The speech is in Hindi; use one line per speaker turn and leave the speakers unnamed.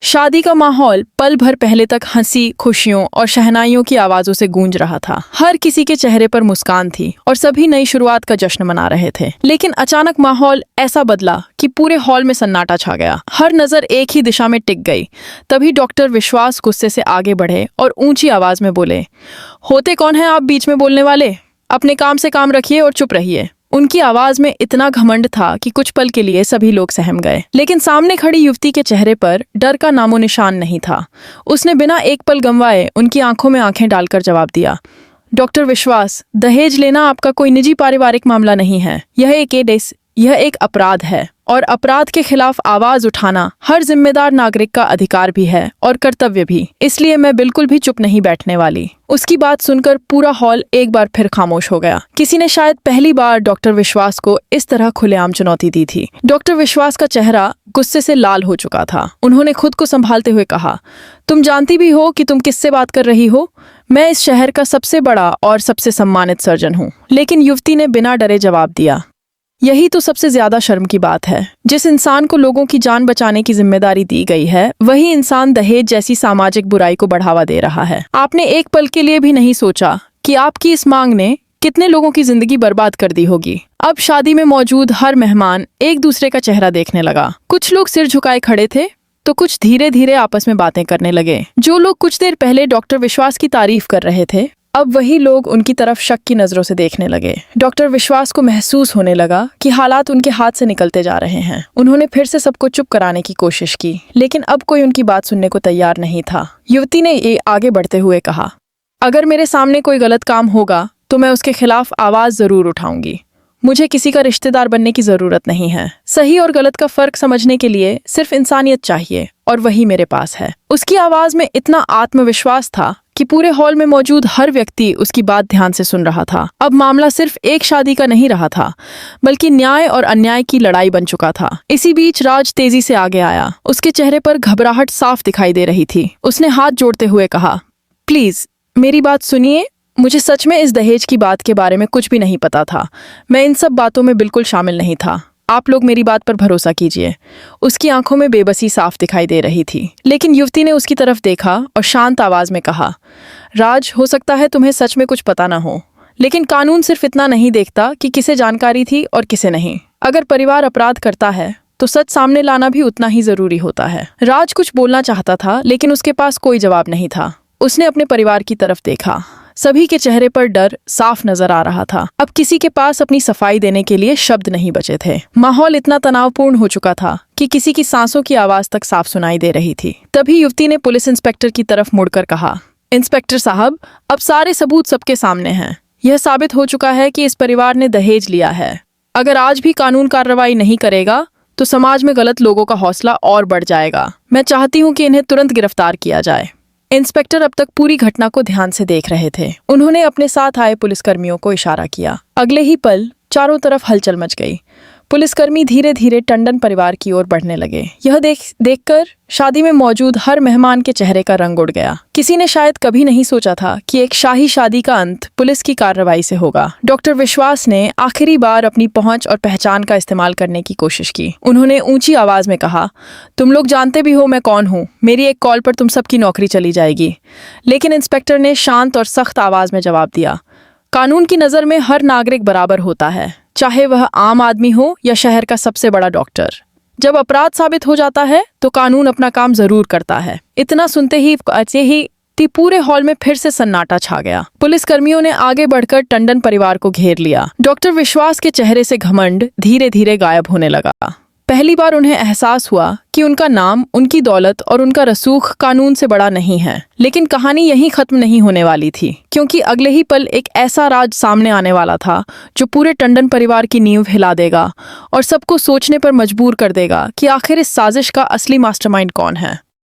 शादी का माहौल पल भर पहले तक हंसी, खुशियों और शहनाइयों की आवाजों से गूंज रहा था। हर किसी के चेहरे पर मुस्कान थी और सभी नई शुरुआत का जश्न मना रहे थे। लेकिन अचानक माहौल ऐसा बदला कि पूरे हॉल में सन्नाटा छा गया। हर नजर एक ही दिशा में टिक गई। तभी डॉक्टर विश्वास गुस्से से आगे बढ़े और ऊंची आवाज में बोले, होते कौन हैं आप बीच में बोलने वाले? अपने काम से काम रखिए और चुप रहिए। उनकी आवाज में इतना घमंड था कि कुछ पल के लिए सभी लोग सहम गए। लेकिन सामने खड़ी युवती के चेहरे पर डर का नामो निशान नहीं था। उसने बिना एक पल गंवाए उनकी आंखों में आंखें डालकर जवाब दिया, डॉक्टर विश्वास, दहेज लेना आपका कोई निजी पारिवारिक मामला नहीं है। यह एक अपराध है और अपराध के खिलाफ आवाज उठाना हर जिम्मेदार नागरिक का अधिकार भी है और कर्तव्य भी। इसलिए मैं बिल्कुल भी चुप नहीं बैठने वाली। उसकी बात सुनकर पूरा हॉल एक बार फिर खामोश हो गया। किसी ने शायद पहली बार डॉक्टर विश्वास को इस तरह खुलेआम चुनौती दी थी। डॉक्टर विश्वास का चेहरा गुस्से से लाल हो चुका था। उन्होंने खुद को संभालते हुए कहा, तुम जानती भी हो कि तुम किससे बात कर रही हो? मैं इस शहर का सबसे बड़ा और सबसे सम्मानित सर्जन हूँ। लेकिन युवती ने बिना डरे जवाब दिया, यही तो सबसे ज्यादा शर्म की बात है। जिस इंसान को लोगों की जान बचाने की जिम्मेदारी दी गई है, वही इंसान दहेज जैसी सामाजिक बुराई को बढ़ावा दे रहा है। आपने एक पल के लिए भी नहीं सोचा कि आपकी इस मांग ने कितने लोगों की जिंदगी बर्बाद कर दी होगी। अब शादी में मौजूद हर मेहमान एक दूसरे का चेहरा देखने लगा। कुछ लोग सिर झुकाए खड़े थे तो कुछ धीरे धीरे आपस में बातें करने लगे। जो लोग कुछ देर पहले डॉक्टर विश्वास की तारीफ कर रहे थे, अब वही लोग उनकी तरफ शक की नजरों से देखने लगे। डॉक्टर विश्वास को महसूस होने लगा कि हालात उनके हाथ से निकलते जा रहे हैं। उन्होंने फिर से सबको चुप कराने की कोशिश की, लेकिन अब कोई उनकी बात सुनने को तैयार नहीं था। युवती ने ये आगे बढ़ते हुए कहा, अगर मेरे सामने कोई गलत काम होगा तो मैं उसके खिलाफ आवाज जरूर उठाऊंगी। मुझे किसी का रिश्तेदार बनने की जरूरत नहीं है। सही और गलत का फर्क समझने के लिए सिर्फ इंसानियत चाहिए और वही मेरे पास है। उसकी आवाज में इतना आत्मविश्वास था कि पूरे हॉल में मौजूद हर व्यक्ति उसकी बात ध्यान से सुन रहा था। अब मामला सिर्फ एक शादी का नहीं रहा था, बल्कि न्याय और अन्याय की लड़ाई बन चुका था। इसी बीच राज तेजी से आगे आया। उसके चेहरे पर घबराहट साफ दिखाई दे रही थी। उसने हाथ जोड़ते हुए कहा, प्लीज मेरी बात सुनिए। मुझे सच में इस दहेज की बात के बारे में कुछ भी नहीं पता था। मैं इन सब बातों में बिल्कुल शामिल नहीं था। आप लोग मेरी बात पर भरोसा कीजिए। उसकी आंखों में बेबसी साफ दिखाई दे रही थी। लेकिन युवती ने उसकी तरफ देखा और शांत आवाज में कहा, राज, हो सकता है तुम्हें सच में कुछ पता ना हो, लेकिन कानून सिर्फ इतना नहीं देखता कि किसे जानकारी थी और किसे नहीं। अगर परिवार अपराध करता है तो सच सामने लाना भी उतना ही जरूरी होता है। राज कुछ बोलना चाहता था, लेकिन उसके पास कोई जवाब नहीं था। उसने अपने परिवार की तरफ देखा। सभी के चेहरे पर डर साफ नजर आ रहा था। अब किसी के पास अपनी सफाई देने के लिए शब्द नहीं बचे थे। माहौल इतना तनावपूर्ण हो चुका था कि किसी की सांसों की आवाज तक साफ सुनाई दे रही थी। तभी युवती ने पुलिस इंस्पेक्टर की तरफ मुड़कर कहा, इंस्पेक्टर साहब, अब सारे सबूत सबके सामने हैं। यह साबित हो चुका है कि इस परिवार ने दहेज लिया है। अगर आज भी कानून कार्रवाई नहीं करेगा तो समाज में गलत लोगों का हौसला और बढ़ जाएगा। मैं चाहती हूँ कि इन्हें तुरंत गिरफ्तार किया जाए। इंस्पेक्टर अब तक पूरी घटना को ध्यान से देख रहे थे। उन्होंने अपने साथ आए पुलिसकर्मियों को इशारा किया। अगले ही पल चारों तरफ हलचल मच गई। पुलिसकर्मी धीरे धीरे टंडन परिवार की ओर बढ़ने लगे। यह देखकर शादी में मौजूद हर मेहमान के चेहरे का रंग उड़ गया। किसी ने शायद कभी नहीं सोचा था कि एक शाही शादी का अंत पुलिस की कार्रवाई से होगा। डॉक्टर विश्वास ने आखिरी बार अपनी पहुंच और पहचान का इस्तेमाल करने की कोशिश की। उन्होंने ऊंची आवाज में कहा, तुम लोग जानते भी हो मैं कौन हूँ। मेरी एक कॉल पर तुम सबकी नौकरी चली जाएगी। लेकिन इंस्पेक्टर ने शांत और सख्त आवाज में जवाब दिया, कानून की नजर में हर नागरिक बराबर होता है, चाहे वह आम आदमी हो या शहर का सबसे बड़ा डॉक्टर। जब अपराध साबित हो जाता है तो कानून अपना काम जरूर करता है। इतना सुनते ही पूरे हॉल में फिर से सन्नाटा छा गया। पुलिसकर्मियों ने आगे बढ़कर टंडन परिवार को घेर लिया। डॉक्टर विश्वास के चेहरे से घमंड धीरे धीरे गायब होने लगा। पहली बार उन्हें एहसास हुआ कि उनका नाम, उनकी दौलत और उनका रसूख कानून से बड़ा नहीं है। लेकिन कहानी यहीं खत्म नहीं होने वाली थी, क्योंकि अगले ही पल एक ऐसा राज सामने आने वाला था जो पूरे टंडन परिवार की नींव हिला देगा और सबको सोचने पर मजबूर कर देगा कि आखिर इस साजिश का असली मास्टरमाइंड कौन है।